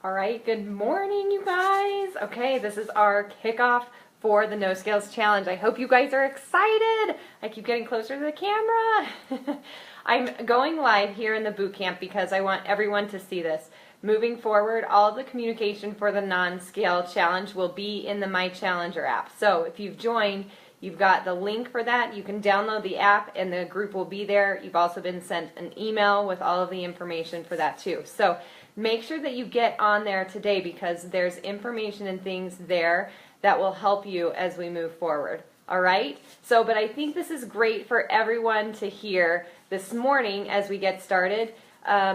All right, good morning, you guys. Okay, this is our kickoff for the No Scales Challenge. I hope you guys are excited. I keep getting closer to the camera. I'm going live here in the boot camp because I want everyone to see this. Moving forward, all of the communication for the non-scale challenge will be in the My Challenger app. So if you've joined, you've got the link for that. You can download the app and the group will be there. You've also been sent an email with all of the information for that too. So make sure that you get on there today because there's information and things there that will help you as we move forward. All right? So, but I think this is great for everyone to hear this morning as we get started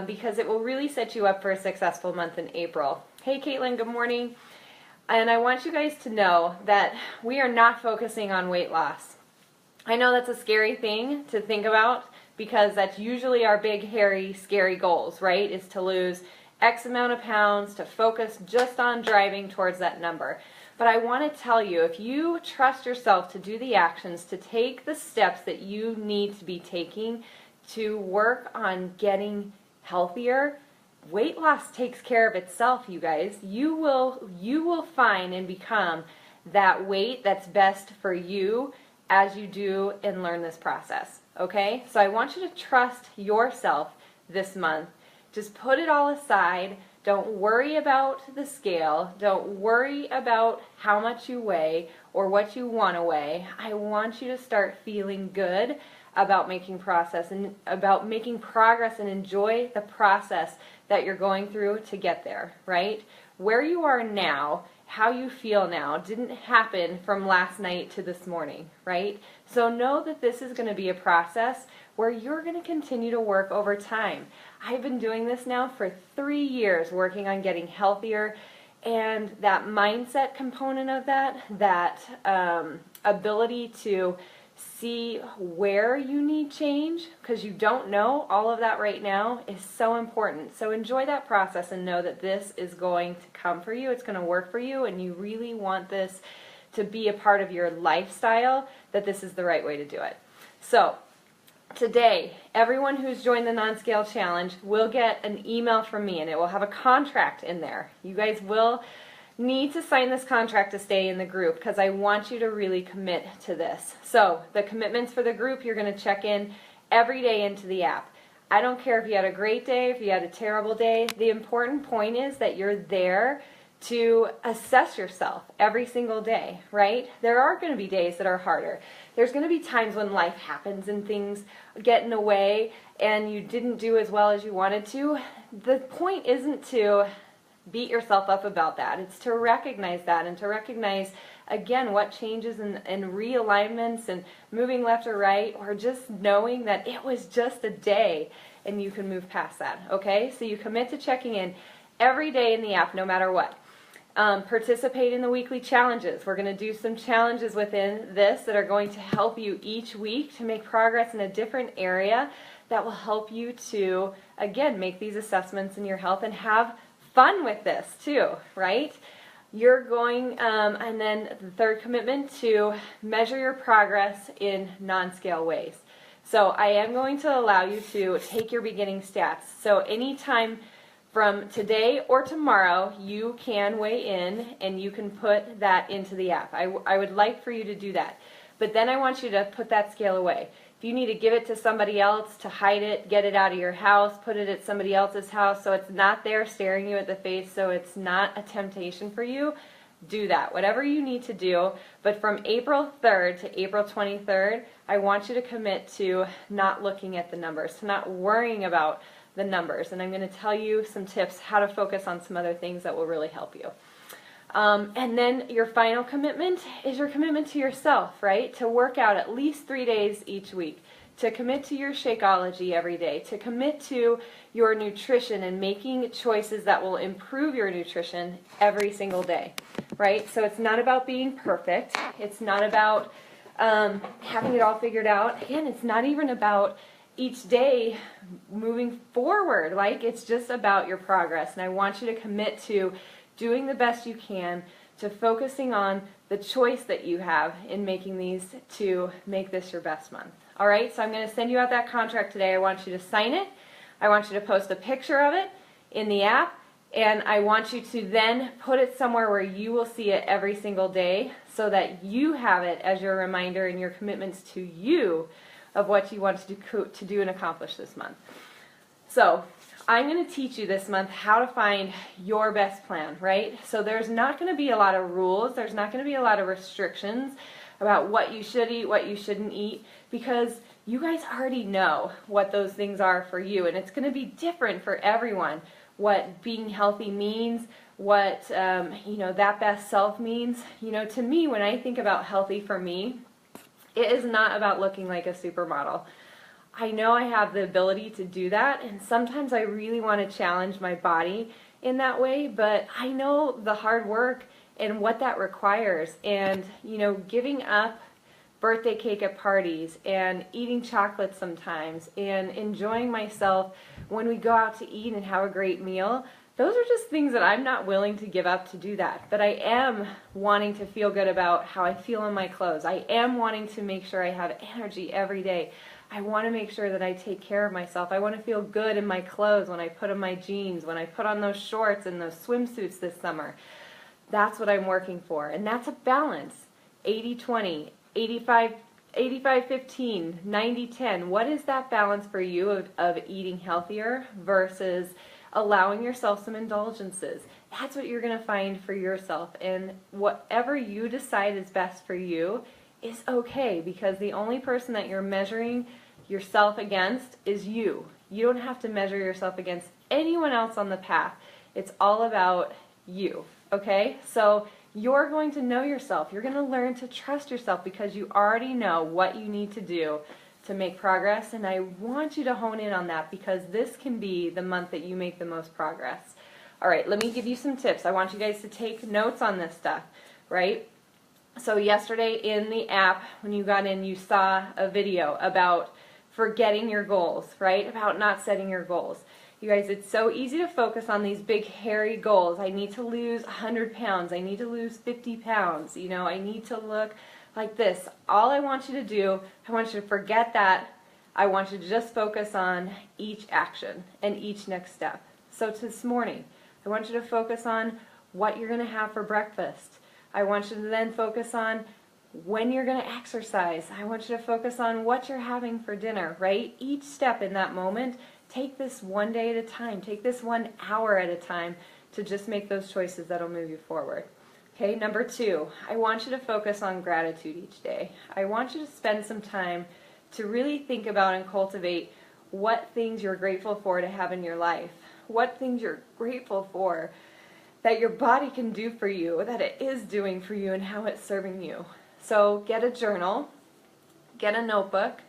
because it will really set you up for a successful month in April. Hey, Caitlin, good morning. And I want you guys to know that we are not focusing on weight loss. I know that's a scary thing to think about because that's usually our big, hairy, scary goals, right? Is to lose X amount of pounds, to focus just on driving towards that number. But I want to tell you, if you trust yourself to do the actions, to take the steps that you need to be taking to work on getting healthier, weight loss takes care of itself, you guys. You will find and become that weight that's best for you as you do and learn this process, okay? So I want you to trust yourself this month. Just put it all aside. Don't worry about the scale. Don't worry about how much you weigh or what you want to weigh. I want you to start feeling good about making progress and enjoy the process that you're going through to get there, right? Where you are now, how you feel now, didn't happen from last night to this morning, right? So know that this is going to be a process where you're going to continue to work over time. I've been doing this now for 3 years, working on getting healthier, and that mindset component of that ability to see where you need change, because you don't know all of that right now, is so important. So enjoy that process and know that this is going to come for you. It's going to work for you, and you really want this to be a part of your lifestyle, that this is the right way to do it. So today, everyone who's joined the Non-Scale Challenge will get an email from me, and it will have a contract in there. You guys will need to sign this contract to stay in the group because I want you to really commit to this. So the commitments for the group, you're going to check in every day into the app. I don't care if you had a great day, if you had a terrible day. The important point is that you're there to assess yourself every single day, right? There are going to be days that are harder. There's going to be times when life happens and things get in the way and you didn't do as well as you wanted to. The point isn't to beat yourself up about that. It's to recognize that and to recognize, again, what changes and realignments and moving left or right, or just knowing that it was just a day and you can move past that, okay? So you commit to checking in every day in the app, no matter what. Participate in the weekly challenges. We're going to do some challenges within this that are going to help you each week to make progress in a different area that will help you to, again, make these assessments in your health and have fun with this too, right? You're going, and then the third commitment, to measure your progress in non-scale ways. So I am going to allow you to take your beginning stats. So anytime from today or tomorrow, you can weigh in and you can put that into the app. I would like for you to do that. But then I want you to put that scale away. If you need to give it to somebody else to hide it, get it out of your house, put it at somebody else's house so it's not there staring you at the face, so it's not a temptation for you, do that. Whatever you need to do. But from April 3rd to April 23rd, I want you to commit to not looking at the numbers, to not worrying about the numbers. And I'm going to tell you some tips how to focus on some other things that will really help you. And then your final commitment is your commitment to yourself, right? To work out at least 3 days each week, to commit to your Shakeology every day, to commit to your nutrition and making choices that will improve your nutrition every single day, right? So it's not about being perfect. It's not about having it all figured out. Again, it's not even about each day moving forward. Like, it's just about your progress. And I want you to commit to doing the best you can, to focusing on the choice that you have in making these to make this your best month. All right, so I'm going to send you out that contract today. I want you to sign it. I want you to post a picture of it in the app And I want you to then put it somewhere where you will see it every single day so that you have it as your reminder and your commitments to you of what you want to do and accomplish this month. So I'm going to teach you this month how to find your best plan, right? So there's not going to be a lot of rules. There's not going to be a lot of restrictions about what you should eat, what you shouldn't eat, because you guys already know what those things are for you, and it's going to be different for everyone. What being healthy means, what that best self means. To me, when I think about healthy for me, it is not about looking like a supermodel. I know I have the ability to do that, and sometimes I really want to challenge my body in that way, but I know the hard work and what that requires, and giving up birthday cake at parties and eating chocolate sometimes and enjoying myself when we go out to eat and have a great meal. Those are just things that I'm not willing to give up to do that. But I am wanting to feel good about how I feel in my clothes. I am wanting to make sure I have energy every day. I want to make sure that I take care of myself. I want to feel good in my clothes when I put on my jeans, when I put on those shorts and those swimsuits this summer. That's what I'm working for. And that's a balance. 80-20, 85-15, 90-10. What is that balance for you of eating healthier versus allowing yourself some indulgences? That's what you're going to find for yourself. And whatever you decide is best for you is okay, because the only person that you're measuring yourself against is you. You don't have to measure yourself against anyone else on the path. It's all about you, okay? So you're going to know yourself. You're going to learn to trust yourself because you already know what you need to do to make progress, and I want you to hone in on that because this can be the month that you make the most progress. All right, let me give you some tips. I want you guys to take notes on this stuff, right? So yesterday in the app, when you got in, you saw a video about forgetting your goals, right? About not setting your goals. You guys, it's so easy to focus on these big hairy goals. I need to lose 100 pounds. I need to lose 50 pounds. I need to look like this. All I want you to do, I want you to forget that. I want you to just focus on each action and each next step. So this morning, I want you to focus on what you're going to have for breakfast. I want you to then focus on when you're going to exercise. I want you to focus on what you're having for dinner, right? Each step in that moment, take this one day at a time. Take this 1 hour at a time to just make those choices that'll move you forward. Okay, number 2, I want you to focus on gratitude each day. I want you to spend some time to really think about and cultivate what things you're grateful for to have in your life. What things you're grateful for that your body can do for you, that it is doing for you, and how it's serving you. So get a journal, get a notebook,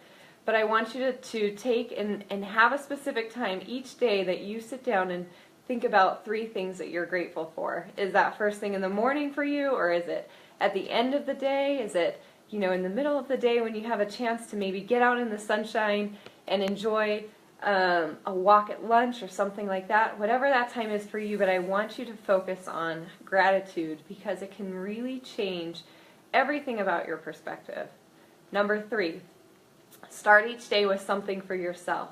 but I want you to take and have a specific time each day that you sit down and think about 3 things that you're grateful for. Is that first thing in the morning for you, or is it at the end of the day? Is it, in the middle of the day when you have a chance to maybe get out in the sunshine and enjoy a walk at lunch or something like that? Whatever that time is for you, but I want you to focus on gratitude because it can really change everything about your perspective. Number 3, start each day with something for yourself.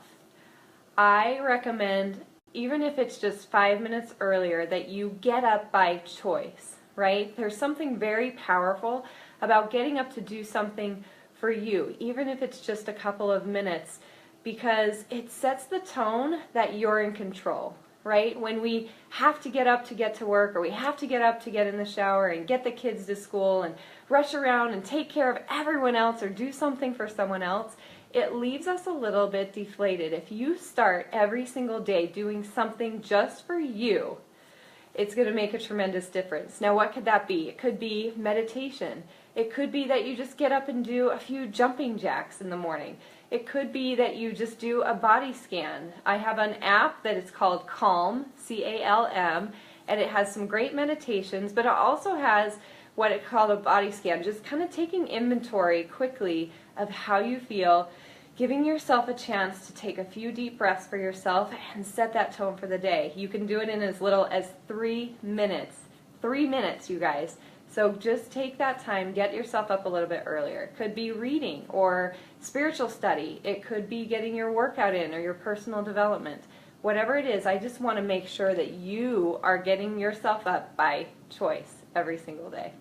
I recommend, even if it's just 5 minutes earlier, that you get up by choice, right? There's something very powerful about getting up to do something for you, even if it's just a couple of minutes, because it sets the tone that you're in control, right? When we have to get up to get to work, or we have to get up to get in the shower and get the kids to school and rush around and take care of everyone else or do something for someone else, it leaves us a little bit deflated. If you start every single day doing something just for you, it's going to make a tremendous difference. Now, what could that be? It could be meditation. It could be that you just get up and do a few jumping jacks in the morning. It could be that you just do a body scan. I have an app that is called Calm, C-A-L-M, and it has some great meditations, but it also has what it called a body scan, just kind of taking inventory quickly of how you feel, giving yourself a chance to take a few deep breaths for yourself and set that tone for the day. You can do it in as little as 3 minutes. 3 minutes, you guys. So just take that time, get yourself up a little bit earlier. It could be reading or spiritual study. It could be getting your workout in or your personal development. whatever it is, I just want to make sure that you are getting yourself up by choice every single day.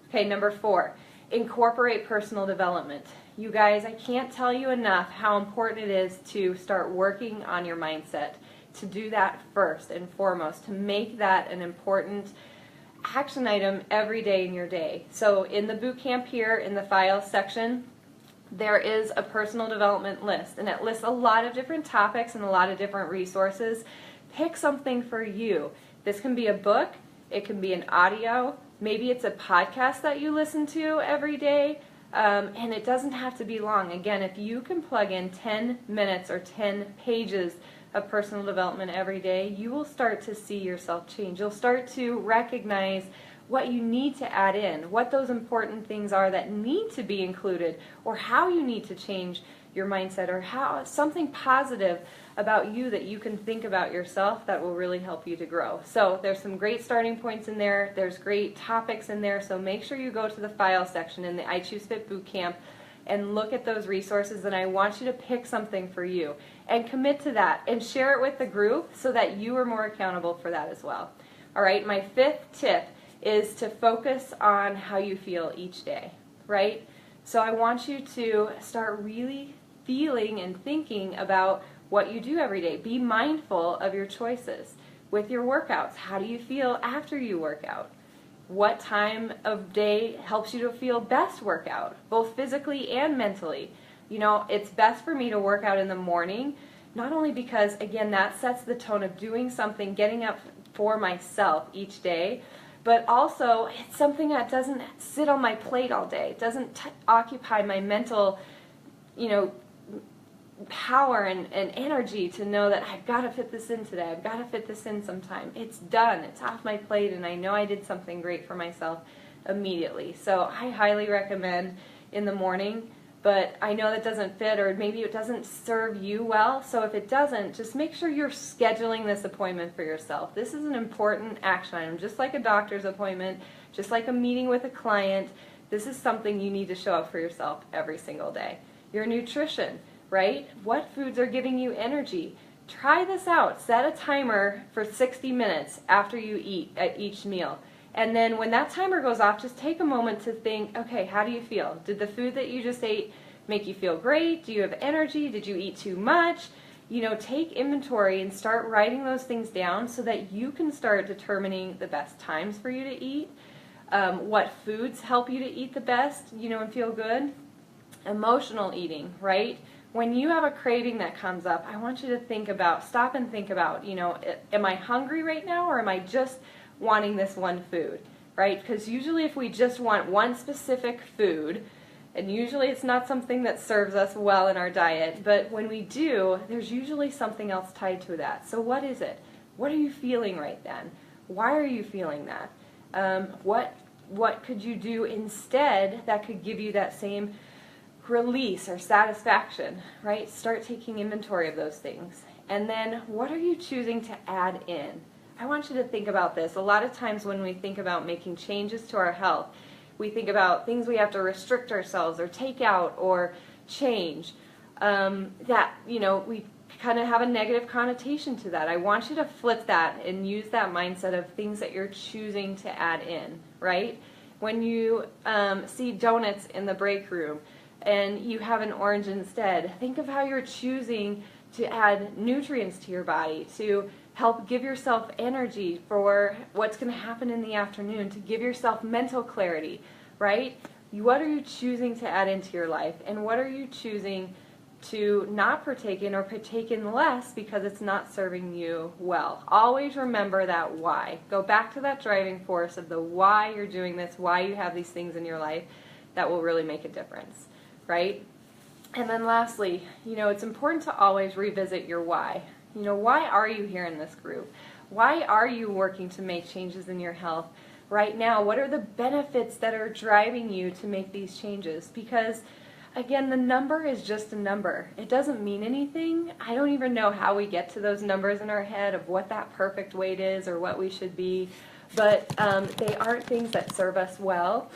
Okay, number 4, incorporate personal development. You guys, I can't tell you enough how important it is to start working on your mindset, to do that first and foremost, to make that an important action item every day in your day. So in the boot camp here, in the files section, there is a personal development list, and it lists a lot of different topics and a lot of different resources. Pick something for you. This can be a book, it can be an audio, maybe it's a podcast that you listen to every day, and it doesn't have to be long. Again, if you can plug in 10 minutes or 10 pages of personal development every day, you will start to see yourself change. You'll start to recognize what you need to add in, what those important things are that need to be included, or how you need to change your mindset, or how something positive about you that you can think about yourself that will really help you to grow. So there's some great starting points in there. There's great topics in there. So make sure you go to the file section in the I Choose Fit Bootcamp and look at those resources, and I want you to pick something for you and commit to that and share it with the group so that you are more accountable for that as well. All right, my 5th tip is to focus on how you feel each day, right? So I want you to start really feeling and thinking about what you do every day. Be mindful of your choices with your workouts. How do you feel after you work out? What time of day helps you to feel best workout, both physically and mentally? You know, it's best for me to work out in the morning, not only because, again, that sets the tone of doing something, getting up for myself each day, but also it's something that doesn't sit on my plate all day. It doesn't occupy my mental, power and energy to know that I've got to fit this in today. I've got to fit this in sometime. It's done. It's off my plate, and I know I did something great for myself immediately. So I highly recommend in the morning, but I know that doesn't fit, or maybe it doesn't serve you well. So if it doesn't, just make sure you're scheduling this appointment for yourself. This is an important action item, just like a doctor's appointment, just like a meeting with a client. This is something you need to show up for yourself every single day. Your nutrition, right? What foods are giving you energy? Try this out. Set a timer for 60 minutes after you eat at each meal. And then when that timer goes off, just take a moment to think, okay, how do you feel? Did the food that you just ate make you feel great? Do you have energy? Did you eat too much? Take inventory and start writing those things down so that you can start determining the best times for you to eat, what foods help you to eat the best, and feel good. Emotional eating, right? When you have a craving that comes up, I want you to stop and think about, am I hungry right now, or am I just wanting this one food, right? Because usually if we just want one specific food, and usually it's not something that serves us well in our diet, but when we do, there's usually something else tied to that. So what is it? What are you feeling right then? Why are you feeling that? What could you do instead that could give you that same release or satisfaction, right? Start taking inventory of those things. And then what are you choosing to add in? I want you to think about this. A lot of times when we think about making changes to our health, we think about things we have to restrict ourselves or take out or change. We kind of have a negative connotation to that. I want you to flip that and use that mindset of things that you're choosing to add in, right? When you see donuts in the break room, and you have an orange instead, think of how you're choosing to add nutrients to your body, to help give yourself energy for what's going to happen in the afternoon, to give yourself mental clarity, right? What are you choosing to add into your life, and what are you choosing to not partake in or partake in less because it's not serving you well? Always remember that why. Go back to that driving force of the why you're doing this, why you have these things in your life. That will really make a difference. Right? And then lastly, it's important to always revisit your why. Why are you here in this group? Why are you working to make changes in your health right now? What are the benefits that are driving you to make these changes? Because, again, the number is just a number. It doesn't mean anything. I don't even know how we get to those numbers in our head of what that perfect weight is or what we should be, but they aren't things that serve us well.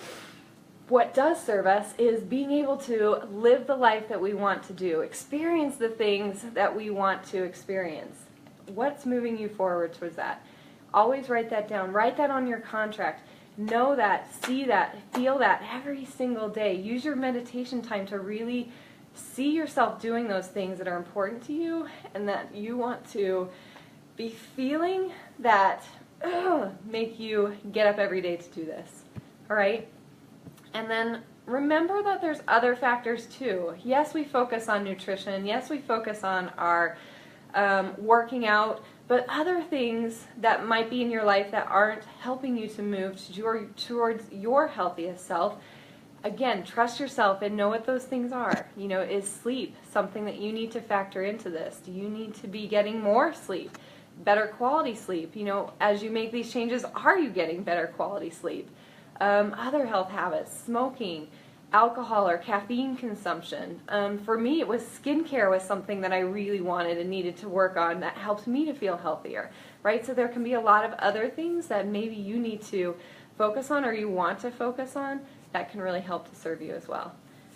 What does serve us is being able to live the life that we want to do, experience the things that we want to experience. What's moving you forward towards that? Always write that down. Write that on your contract. Know that, see that, feel that every single day. Use your meditation time to really see yourself doing those things that are important to you and that you want to be feeling that make you get up every day to do this. All right? And then remember that there's other factors too. Yes, we focus on nutrition. Yes, we focus on our working out, but other things that might be in your life that aren't helping you to move towards your healthiest self. Again, trust yourself and know what those things are. You know, is sleep something that you need to factor into this? Do you need to be getting more sleep? Better quality sleep? You know, as you make these changes, are you getting better quality sleep? Other health habits, smoking, alcohol or caffeine consumption. For me, it was skincare was something that I really wanted and needed to work on that helped me to feel healthier, right? So there can be a lot of other things that maybe you need to focus on or you want to focus on that can really help to serve you as well.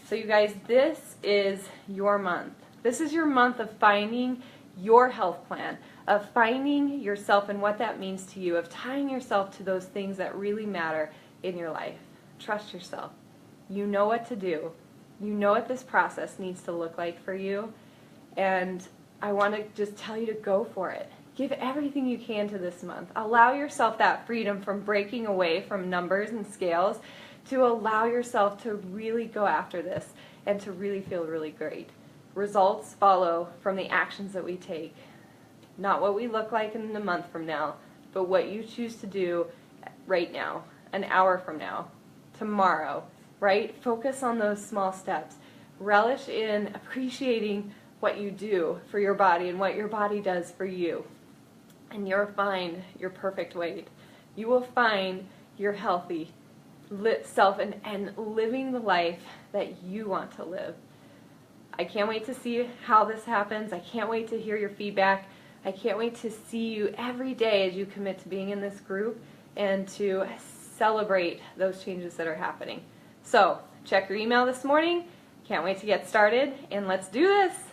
So you guys, this is your month. This is your month of finding your health plan, of finding yourself and what that means to you, of tying yourself to those things that really matter in your life. Trust yourself. You know what to do. You know what this process needs to look like for you. And I want to just tell you to go for it. Give everything you can to this month. Allow yourself that freedom from breaking away from numbers and scales to allow yourself to really go after this and to really feel really great. Results follow from the actions that we take. Not what we look like in a month from now, but what you choose to do right now, an hour from now, tomorrow, right? Focus on those small steps. Relish in appreciating what you do for your body and what your body does for you. And you'll find your perfect weight. You will find your healthy self and living the life that you want to live. I can't wait to see how this happens. I can't wait to hear your feedback. I can't wait to see you every day as you commit to being in this group and to celebrate those changes that are happening. So, check your email this morning. Can't wait to get started, and let's do this!